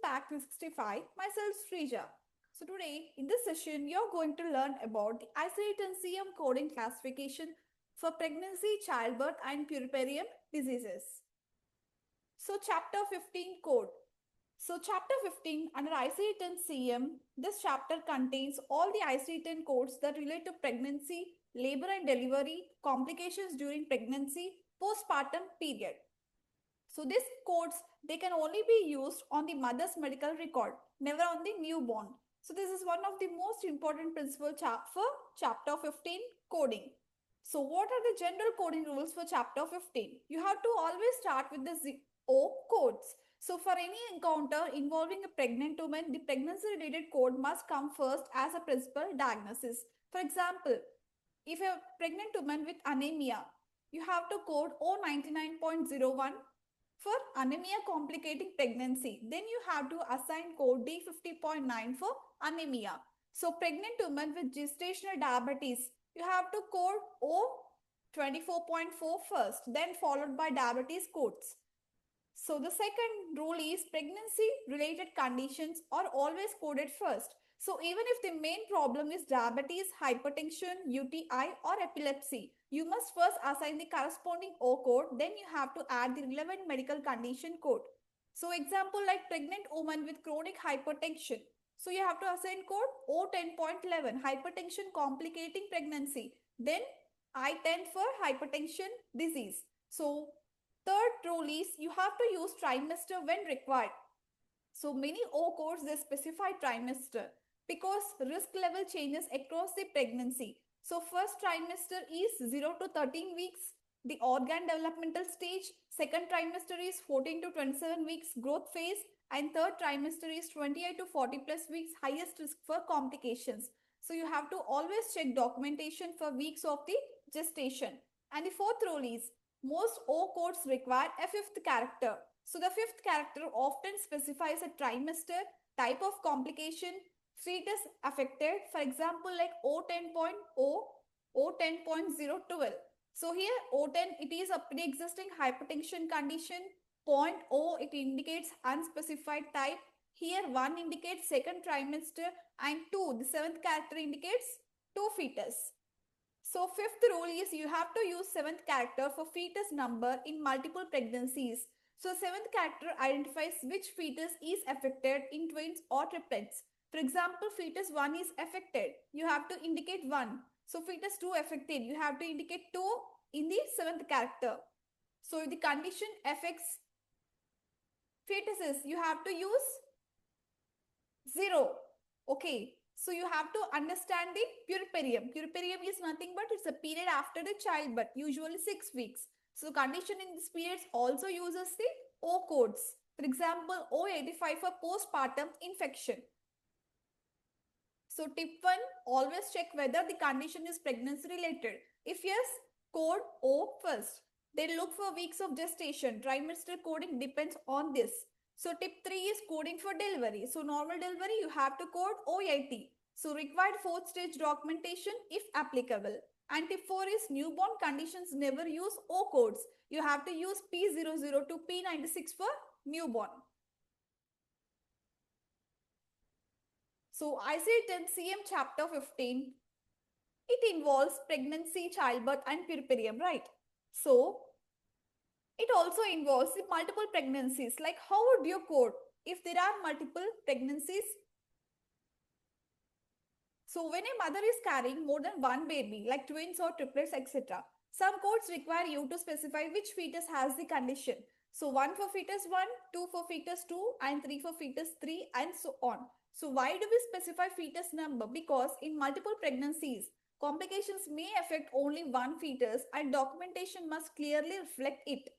back to 65. Myself Srija. So today in this session you're going to learn about the ICD-10 coding classification for pregnancy, childbirth and puerperium diseases. So chapter 15 code. So chapter 15 under ICD-10 this chapter contains all the ICD-10 codes that relate to pregnancy, labor and delivery, complications during pregnancy, postpartum period. So these codes, they can only be used on the mother's medical record, never on the newborn. So this is one of the most important principles for chapter 15 coding. So what are the general coding rules for chapter 15? You have to always start with the O codes. So for any encounter involving a pregnant woman, the pregnancy related code must come first as a principal diagnosis. For example, if a pregnant woman with anemia, you have to code O99.01 for anemia complicating pregnancy. Then you have to assign code D50.9 for anemia. So pregnant women with gestational diabetes, you have to code O24.4 first, then followed by diabetes codes. So the second rule is pregnancy related conditions are always coded first. So even if the main problem is diabetes, hypertension, UTI or epilepsy, you must first assign the corresponding O code, then you have to add the relevant medical condition code. So example like pregnant woman with chronic hypertension. So you have to assign code O10.11, hypertension complicating pregnancy. Then I10 for hypertension disease. So third rule is you have to use trimester when required. So many O codes they specify trimester because risk level changes across the pregnancy. So first trimester is 0 to 13 weeks, the organ developmental stage. Second trimester is 14 to 27 weeks growth phase, and third trimester is 28 to 40 plus weeks highest risk for complications. So you have to always check documentation for weeks of the gestation. And the fourth rule is most O codes require a fifth character. So the fifth character often specifies a trimester, type of complication, fetus affected, for example like O10.0, O10.012. So here O10 it is a pre-existing hypertension condition, point O it indicates unspecified type, here 1 indicates second trimester and 2 the seventh character indicates 2 fetus. So fifth rule is you have to use seventh character for fetus number in multiple pregnancies. So seventh character identifies which fetus is affected in twins or triplets. For example, fetus 1 is affected. You have to indicate 1. So fetus 2 affected. You have to indicate 2 in the seventh character. So if the condition affects fetuses, you have to use 0. Okay. So you have to understand the puerperium. Puerperium is nothing but it's a period after the childbirth, usually 6 weeks. So condition in this period also uses the O codes. For example, O85 for postpartum infection. So tip 1, always check whether the condition is pregnancy related. If yes, code O first. Then look for weeks of gestation. Trimester coding depends on this. So tip 3 is coding for delivery. So normal delivery you have to code O80. So required fourth stage documentation if applicable. And tip 4 is newborn conditions never use O codes. You have to use P00 to P96 for newborn. So ICD-10 chapter 15, it involves pregnancy, childbirth and puerperium, right? So it also involves the multiple pregnancies. Like how would you code if there are multiple pregnancies? So when a mother is carrying more than one baby, like twins or triplets, etc., some codes require you to specify which fetus has the condition. So 1 for fetus 1, 2 for fetus 2 and 3 for fetus 3 and so on. So why do we specify fetus number? Because in multiple pregnancies, complications may affect only one fetus and documentation must clearly reflect it.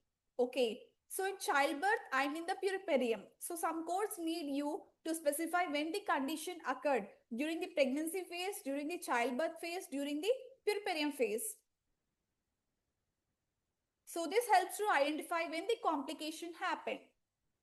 Okay. So in childbirth and in the puerperium, so some codes need you to specify when the condition occurred, during the pregnancy phase, during the childbirth phase, during the puerperium phase. So this helps to identify when the complication happened.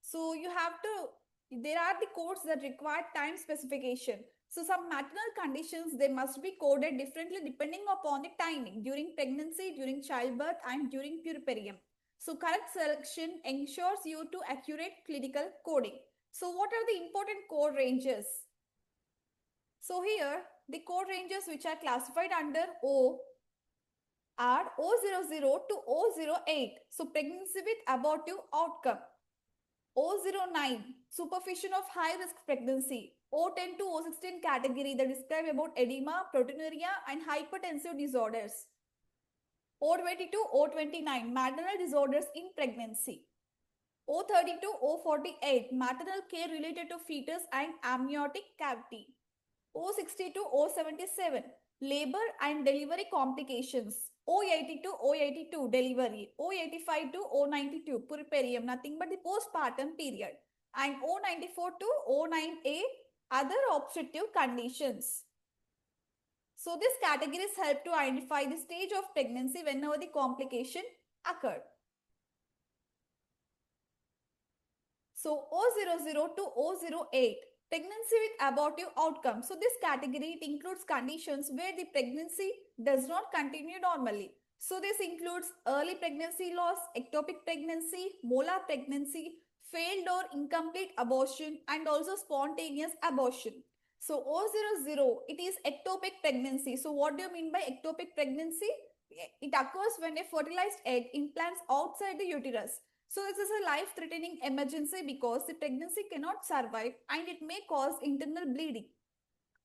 So you have to, there are the codes that require time specification. So some maternal conditions, they must be coded differently depending upon the timing during pregnancy, during childbirth and during puerperium. So correct selection ensures you to accurate clinical coding. So what are the important code ranges? So here the code ranges which are classified under O are O00 to O08. So pregnancy with abortive outcome. O09 supervision of high risk pregnancy. O10 to O16 category that describe about edema, proteinuria and hypertensive disorders. O22, O29 maternal disorders in pregnancy. O32, O48 maternal care related to fetus and amniotic cavity. O62, O77 labor and delivery complications. O82, O82 delivery. O85 to O92 puerperium, nothing but the postpartum period. And O94 to O9A other obstructive conditions. So these categories help to identify the stage of pregnancy whenever the complication occurred. So O00 to O08 pregnancy with abortive outcome. So this category, it includes conditions where the pregnancy does not continue normally. So this includes early pregnancy loss, ectopic pregnancy, molar pregnancy, failed or incomplete abortion and also spontaneous abortion. So O00, it is ectopic pregnancy. So what do you mean by ectopic pregnancy? It occurs when a fertilized egg implants outside the uterus. So this is a life-threatening emergency because the pregnancy cannot survive and it may cause internal bleeding.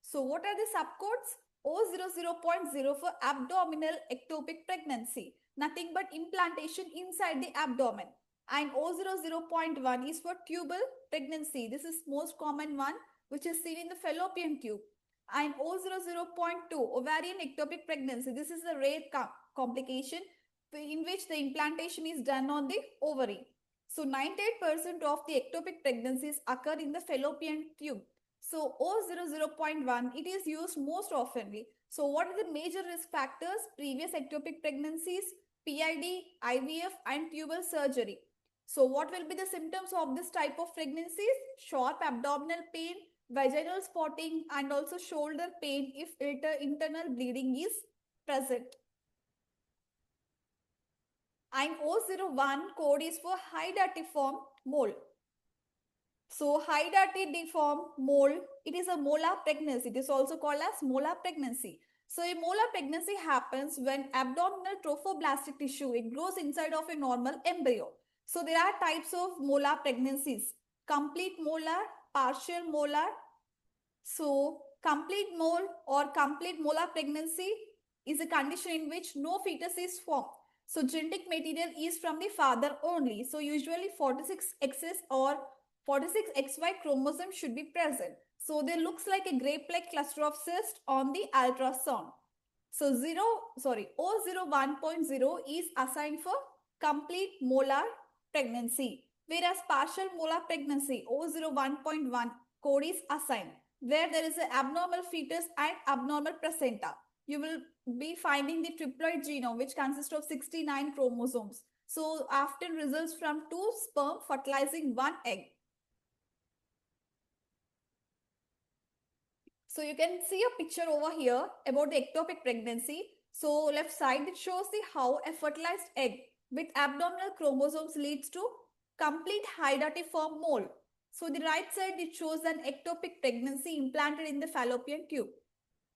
So what are the subcodes? O00.0 for abdominal ectopic pregnancy, nothing but implantation inside the abdomen. And O00.1 is for tubal pregnancy. This is most common one which is seen in the fallopian tube. And O00.2 ovarian ectopic pregnancy. This is a rare complication in which the implantation is done on the ovary. So 98% of the ectopic pregnancies occur in the fallopian tube. So O00.1, it is used most oftenly. So what are the major risk factors? Previous ectopic pregnancies, PID, IVF and tubal surgery. So what will be the symptoms of this type of pregnancies? Sharp abdominal pain, vaginal spotting and also shoulder pain if internal bleeding is present. And O01 code is for high datiform mole. So high datiform mole, it is a molar pregnancy. It is also called as molar pregnancy. So a molar pregnancy happens when abdominal trophoblastic tissue, it grows inside of a normal embryo. So there are types of molar pregnancies. Complete molar, partial molar. So complete mole or complete molar pregnancy is a condition in which no fetus is formed. So genetic material is from the father only. So usually 46XS or 46XY chromosome should be present. So there looks like a grape-like cluster of cysts on the ultrasound. So O01.0 is assigned for complete molar pregnancy, whereas partial molar pregnancy O01.1 code is assigned where there is an abnormal fetus and abnormal placenta. You will be finding the triploid genome which consists of 69 chromosomes. So often results from 2 sperm fertilizing 1 egg. So you can see a picture over here about the ectopic pregnancy. So left side it shows the how a fertilized egg with abdominal chromosomes leads to complete hydatiform mole. So the right side it shows an ectopic pregnancy implanted in the fallopian tube.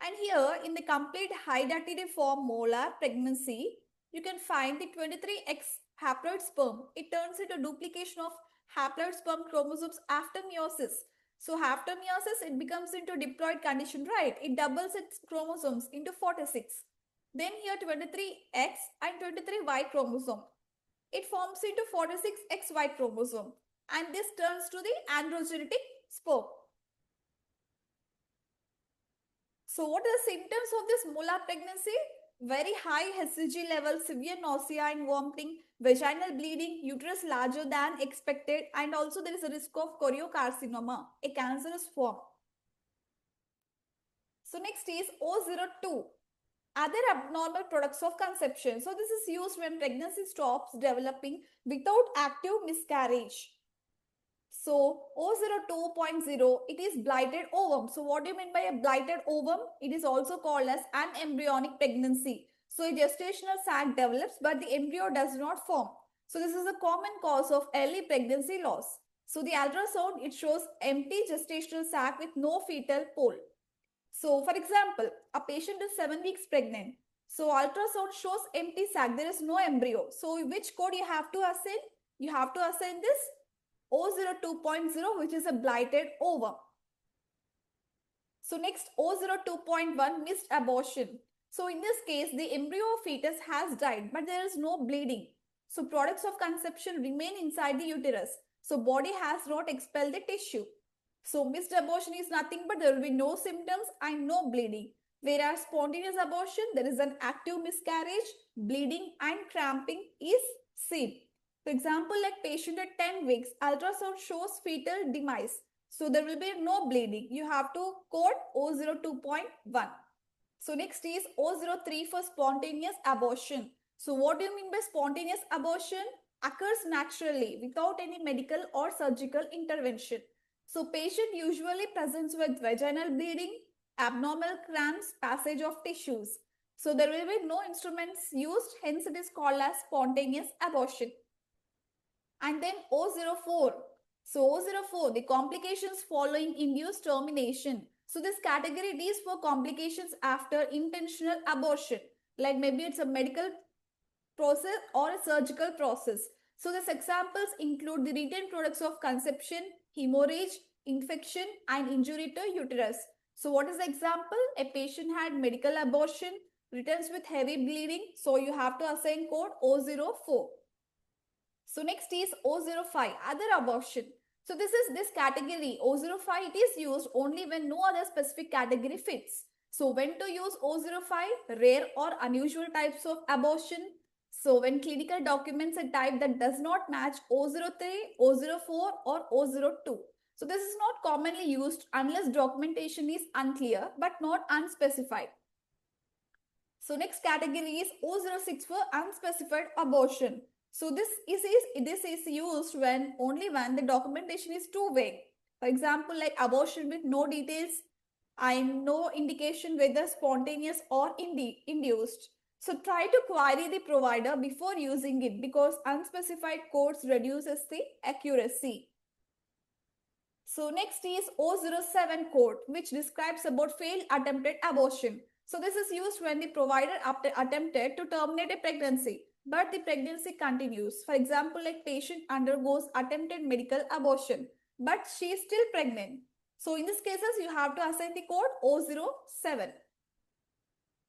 And here in the complete hydatiform molar pregnancy, you can find the 23X haploid sperm. It turns into duplication of haploid sperm chromosomes after meiosis. So after meiosis, it becomes into diploid condition, right? It doubles its chromosomes into 46. Then here 23X and 23Y chromosome. It forms into 46XY chromosome. And this turns to the androgenetic sperm. So what are the symptoms of this molar pregnancy? Very high HCG level, severe nausea and vomiting, vaginal bleeding, uterus larger than expected, and also there is a risk of choriocarcinoma, a cancerous form. So next is O02, other abnormal products of conception. So this is used when pregnancy stops developing without active miscarriage. So O02.0, it is blighted ovum. So what do you mean by a blighted ovum? It is also called as an embryonic pregnancy. So a gestational sac develops but the embryo does not form. So this is a common cause of early pregnancy loss. So the ultrasound, it shows empty gestational sac with no fetal pole. So for example, a patient is 7 weeks pregnant. So ultrasound shows empty sac. There is no embryo. So which code you have to assign? You have to assign this O02.0, which is a blighted ovum. So next, O02.1, missed abortion. So in this case, the embryo fetus has died, but there is no bleeding. So products of conception remain inside the uterus. So body has not expelled the tissue. So missed abortion is nothing but there will be no symptoms and no bleeding. Whereas spontaneous abortion, there is an active miscarriage, bleeding and cramping is seen. For example, like patient at 10 weeks, ultrasound shows fetal demise. So there will be no bleeding. You have to code O02.1. So next is O03 for spontaneous abortion. So what do you mean by spontaneous abortion? Occurs naturally without any medical or surgical intervention. So patient usually presents with vaginal bleeding, abnormal cramps, passage of tissues. So there will be no instruments used, hence it is called as spontaneous abortion. And then O04. So O04, the complications following induced termination. So this category is for complications after intentional abortion. Like maybe it's a medical process or a surgical process. So these examples include the retained products of conception, hemorrhage, infection and injury to uterus. So what is the example? A patient had medical abortion, returns with heavy bleeding. So you have to assign code O04. So next is O05, other abortion. So this category O05, it is used only when no other specific category fits. So when to use O05? Rare or unusual types of abortion. So when clinical documents a type that does not match O03, O04 or O02. So this is not commonly used unless documentation is unclear but not unspecified. So next category is O06 for unspecified abortion. So this is used when only when the documentation is too vague. For example, like abortion with no details and no indication whether spontaneous or induced. So try to query the provider before using it because unspecified codes reduces the accuracy. So next is O07 code, which describes about failed attempted abortion. So this is used when the provider attempted to terminate a pregnancy, but the pregnancy continues. For example, like patient undergoes attempted medical abortion, but she is still pregnant. So in these cases, you have to assign the code O07.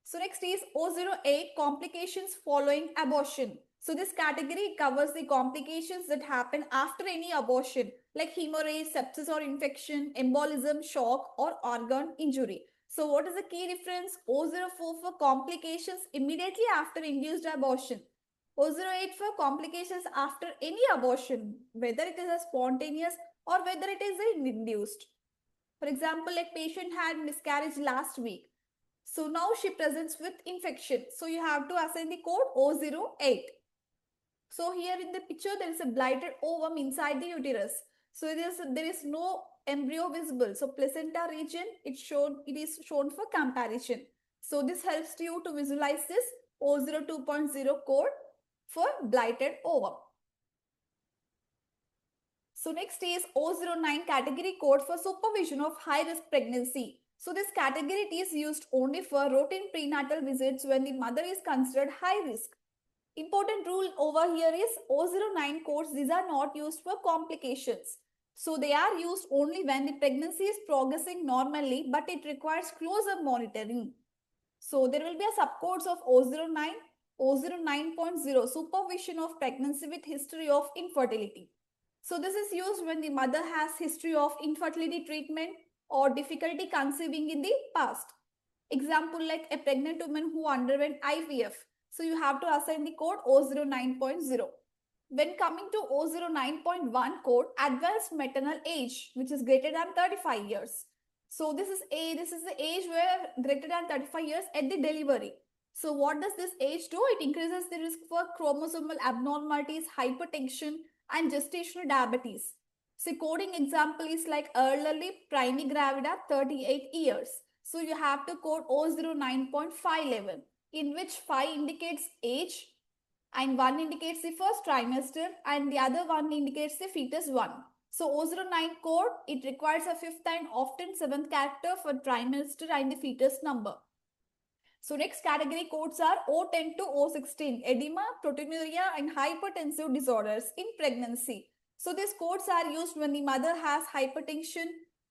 So next is O08, complications following abortion. So this category covers the complications that happen after any abortion, like hemorrhage, sepsis or infection, embolism, shock or organ injury. So what is the key difference? O04 for complications immediately after induced abortion. O08 for complications after any abortion, whether it is a spontaneous or whether it is induced. For example, like patient had miscarriage last week. So now she presents with infection. So you have to assign the code O08. So here in the picture, there is a blighted ovum inside the uterus. So there is no embryo visible. So placenta region, it is shown for comparison. So this helps you to visualize this O02.0 code for blighted ovum. So next is O09 category code for supervision of high-risk pregnancy. So this category is used only for routine prenatal visits when the mother is considered high risk. Important rule over here is O09 codes, these are not used for complications. So they are used only when the pregnancy is progressing normally but it requires closer monitoring. So there will be a subcodes of O09, O09.0, supervision of pregnancy with history of infertility. So this is used when the mother has history of infertility treatment or difficulty conceiving in the past. Example like a pregnant woman who underwent IVF. So you have to assign the code O09.0. When coming to O09.1 code, advanced maternal age, which is greater than 35 years. So this is the age where greater than 35 years at the delivery. So what does this age do? It increases the risk for chromosomal abnormalities, hypertension, and gestational diabetes. So coding example is like elderly primigravida 38 years. So you have to code O09.5 level, in which 5 indicates age and 1 indicates the first trimester and the other one indicates the fetus 1. So O09 code, it requires a fifth and often seventh character for trimester and the fetus number. So next category codes are O10 to O16, edema, proteinuria and hypertensive disorders in pregnancy. So these codes are used when the mother has hypertension,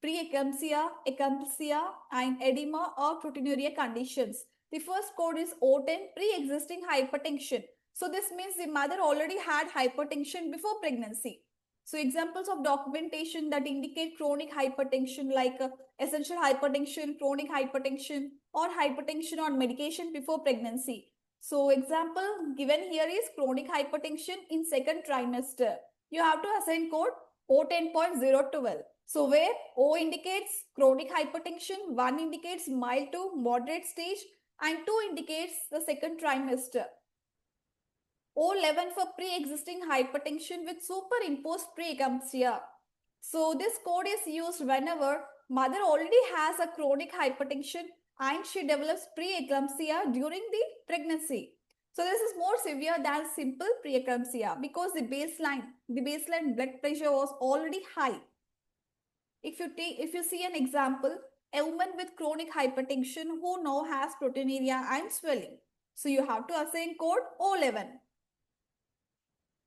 preeclampsia, eclampsia and edema or proteinuria conditions. The first code is O10, pre-existing hypertension. So this means the mother already had hypertension before pregnancy. So examples of documentation that indicate chronic hypertension like essential hypertension, chronic hypertension or hypertension on medication before pregnancy. So example given here is chronic hypertension in second trimester. You have to assign code O10.012. So where O indicates chronic hypertension, 1 indicates mild to moderate stage and 2 indicates the second trimester. O11 for pre-existing hypertension with superimposed preeclampsia. So this code is used whenever mother already has a chronic hypertension and she develops preeclampsia during the pregnancy. So this is more severe than simple preeclampsia because the baseline blood pressure was already high. If you see an example, a woman with chronic hypertension who now has proteinuria and swelling. So you have to assign code O11.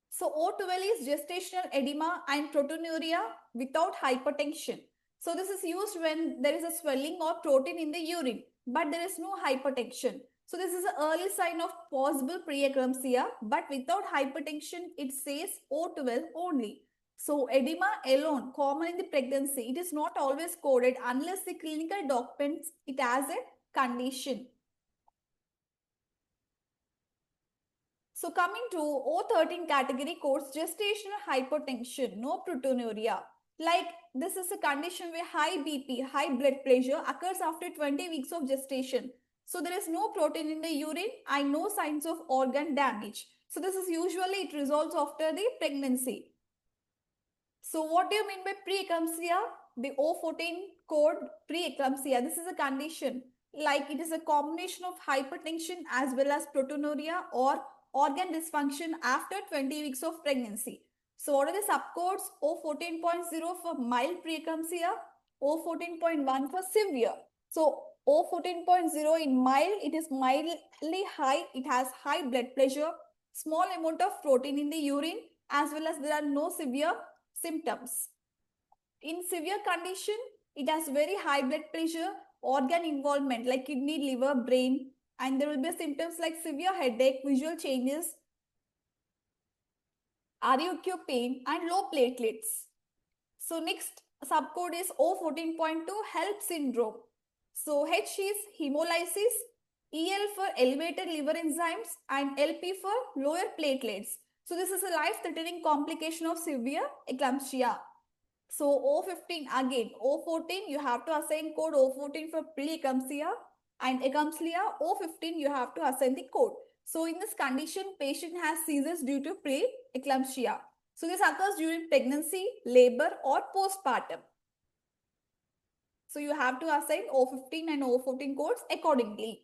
So O12 is gestational edema and proteinuria without hypertension. So this is used when there is a swelling or protein in the urine, but there is no hypertension. So this is an early sign of possible preeclampsia, but without hypertension, it says O12 only. So edema alone, common in the pregnancy, it is not always coded unless the clinical documents it as a condition. So coming to O13 category codes, gestational hypertension, no proteinuria. Like this is a condition where high BP, high blood pressure occurs after 20 weeks of gestation. So there is no protein in the urine and no signs of organ damage. So this is usually it resolves after the pregnancy. So what do you mean by preeclampsia? The O14 code preeclampsia. This is a condition like it is a combination of hypertension as well as proteinuria or organ dysfunction after 20 weeks of pregnancy. So what are the subcodes? O14.0 for mild preeclampsia, O14.1 for severe. So O14.0 in mild, it is mildly high, it has high blood pressure, small amount of protein in the urine as well as there are no severe symptoms. In severe condition, it has very high blood pressure, organ involvement like kidney, liver, brain, and there will be symptoms like severe headache, visual changes, RUQ pain, and low platelets. So next subcode is O14.2 HELP syndrome. So H is hemolysis, EL for elevated liver enzymes, and LP for lower platelets. So this is a life-threatening complication of severe eclampsia. So O15 again, O14 you have to assign code O14 for preeclampsia and eclampsia. O15 you have to assign the code. So in this condition, patient has seizures due to preeclampsia. So this occurs during pregnancy, labor or postpartum. So you have to assign O15 and O14 codes accordingly.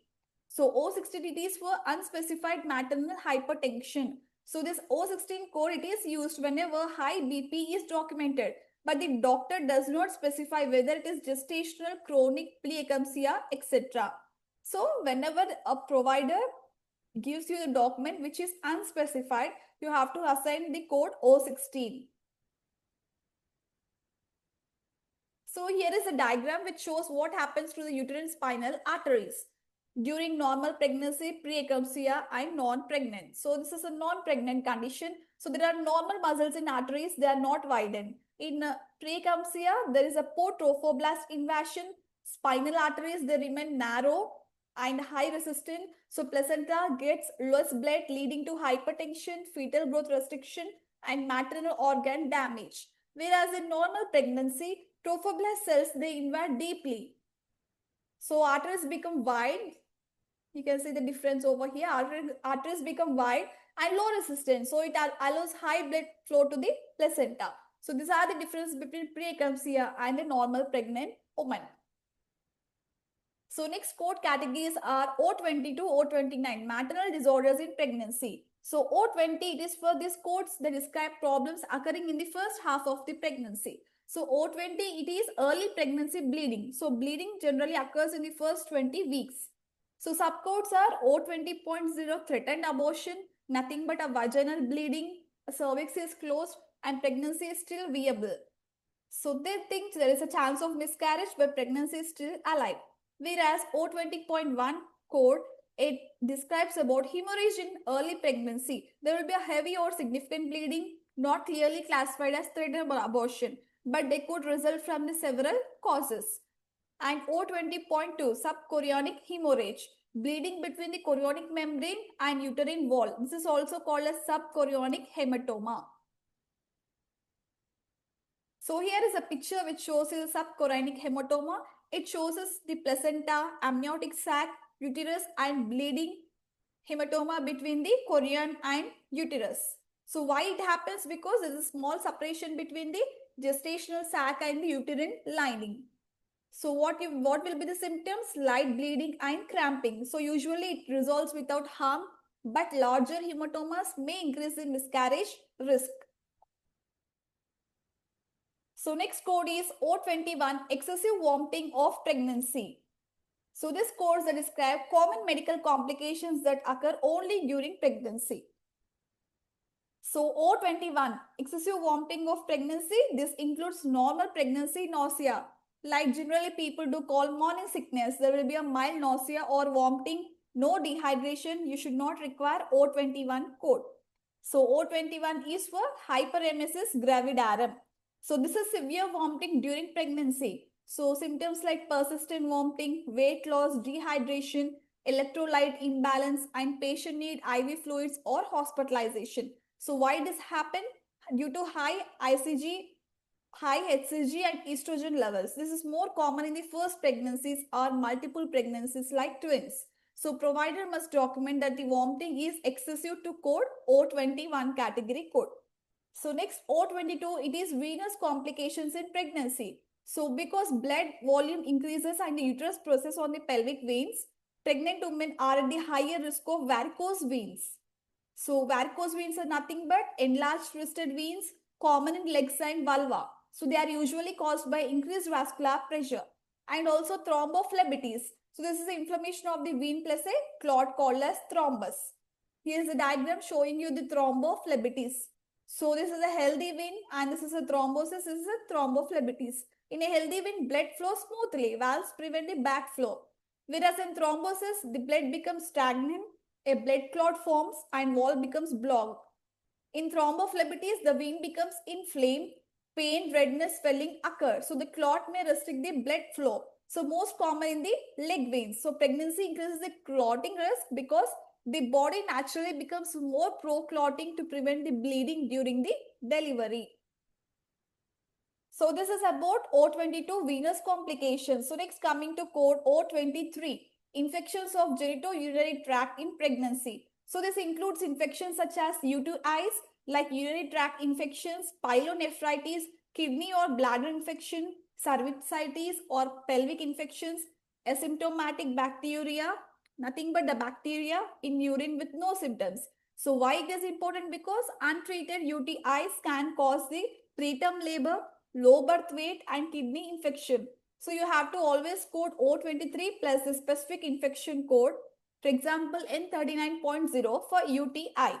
So O16 it is for unspecified maternal hypertension. So this O16 code it is used whenever high BP is documented, but the doctor does not specify whether it is gestational, chronic, preeclampsia, etc. So whenever a provider gives you the document which is unspecified, you have to assign the code O16. So here is a diagram which shows what happens to the uterine spinal arteries during normal pregnancy, preeclampsia and non-pregnant. So this is a non-pregnant condition. So there are normal muscles in arteries, they are not widened. In preeclampsia, there is a poor trophoblast invasion. Spinal arteries, they remain narrow and high resistant. So placenta gets less blood leading to hypertension, fetal growth restriction and maternal organ damage. Whereas in normal pregnancy, trophoblast cells, they invade deeply. So arteries become wide. You can see the difference over here. Arteries become wide and low resistance. So it allows high blood flow to the placenta. So these are the difference between preeclampsia and a normal pregnant woman. So next code categories are O20 to O29, maternal disorders in pregnancy. So O20, it is for these codes that describe problems occurring in the first half of the pregnancy. So O20, it is early pregnancy bleeding. So bleeding generally occurs in the first 20 weeks. So subcodes are O20.0 threatened abortion, nothing but a vaginal bleeding, a cervix is closed and pregnancy is still viable. So they think there is a chance of miscarriage but pregnancy is still alive. Whereas O20.1 code, it describes about hemorrhage in early pregnancy. There will be a heavy or significant bleeding, not clearly classified as threatened abortion, but they could result from the several causes. And O20.2 subchorionic hemorrhage, bleeding between the chorionic membrane and uterine wall. This is also called as subchorionic hematoma. So here is a picture which shows you the subchorionic hematoma. It shows us the placenta, amniotic sac, uterus and bleeding hematoma between the chorion and uterus. So why it happens? Because there is a small separation between the gestational sac and the uterine lining. So what will be the symptoms? Light bleeding and cramping. So usually it resolves without harm, but larger hematomas may increase the miscarriage risk. So next code is O21, excessive vomiting of pregnancy. So this codes that describe common medical complications that occur only during pregnancy. So O21, excessive vomiting of pregnancy. This includes normal pregnancy nausea. Like generally people do call morning sickness. There will be a mild nausea or vomiting, no dehydration. You should not require O21 code. So O21 is for hyperemesis gravidarum. So this is severe vomiting during pregnancy. So symptoms like persistent vomiting, weight loss, dehydration, electrolyte imbalance, and patient need IV fluids or hospitalization. So why this happen? Due to high ICG, high HCG and estrogen levels. This is more common in the first pregnancies or multiple pregnancies like twins. So provider must document that the vomiting is excessive to code O21 category code. So next O22, it is venous complications in pregnancy. So because blood volume increases and the uterus process on the pelvic veins, pregnant women are at the higher risk of varicose veins. So varicose veins are nothing but enlarged twisted veins common in legs and vulva. So they are usually caused by increased vascular pressure and also thrombophlebitis. So this is the inflammation of the vein plus a clot called as thrombus. Here is a diagram showing you the thrombophlebitis. So this is a healthy vein and this is a thrombosis, this is a thrombophlebitis. In a healthy vein, blood flows smoothly, valves prevent the backflow. Whereas in thrombosis, the blood becomes stagnant, a blood clot forms and wall becomes blocked. In thrombophlebitis, the vein becomes inflamed, pain, redness, swelling occur. So the clot may restrict the blood flow. So most common in the leg veins. So pregnancy increases the clotting risk because the body naturally becomes more pro-clotting to prevent the bleeding during the delivery. So this is about O22 venous complications. So next coming to code O23, infections of genitourinary tract in pregnancy. So this includes infections such as UTIs like urinary tract infections, pyelonephritis, kidney or bladder infection, cervicitis or pelvic infections, asymptomatic bacteria, nothing but the bacteria in urine with no symptoms. So why it is important? Because untreated UTIs can cause the preterm labor, low birth weight and kidney infection. So you have to always code O23 plus the specific infection code. For example, N39.0 for UTI.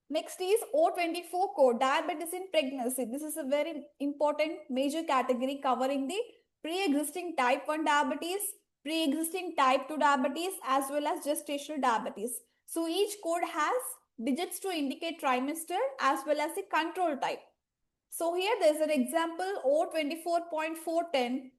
Next is O24 code, diabetes in pregnancy. This is a very important major category covering the pre-existing type 1 diabetes, pre-existing type 2 diabetes as well as gestational diabetes. So each code has digits to indicate trimester as well as the control type. So here there is an example O24.410,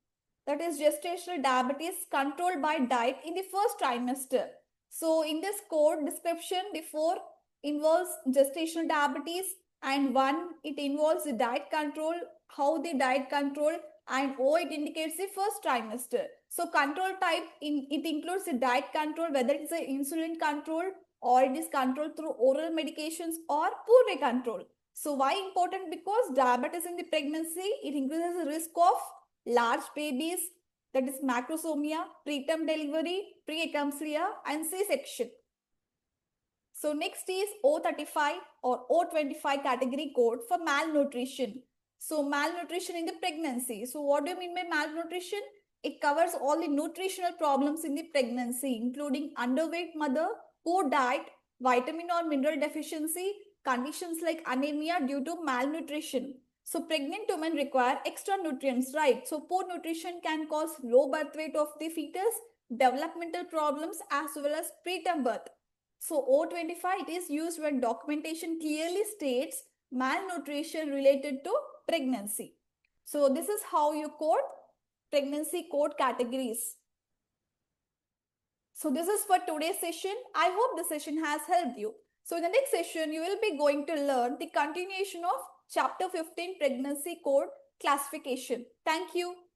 that is gestational diabetes controlled by diet in the first trimester. So in this code description, the 4 involves gestational diabetes and 1 it involves the diet control, how the diet control, and O it indicates the first trimester. So control type, it includes the diet control, whether it is an insulin control or it is controlled through oral medications or poorly controlled. So why important? Because diabetes in the pregnancy, it increases the risk of large babies, that is macrosomia, preterm delivery, preeclampsia and C-section. So next is O35 or O25 category code for malnutrition. So malnutrition in the pregnancy. So what do you mean by malnutrition? It covers all the nutritional problems in the pregnancy, including underweight mother, poor diet, vitamin or mineral deficiency, conditions like anemia due to malnutrition. So pregnant women require extra nutrients, right? So poor nutrition can cause low birth weight of the fetus, developmental problems as well as preterm birth. So O25 it is used when documentation clearly states malnutrition related to pregnancy. So this is how you code pregnancy code categories. So this is for today's session. I hope the session has helped you. So in the next session, you will be going to learn the continuation of chapter 15 pregnancy code classification. Thank you.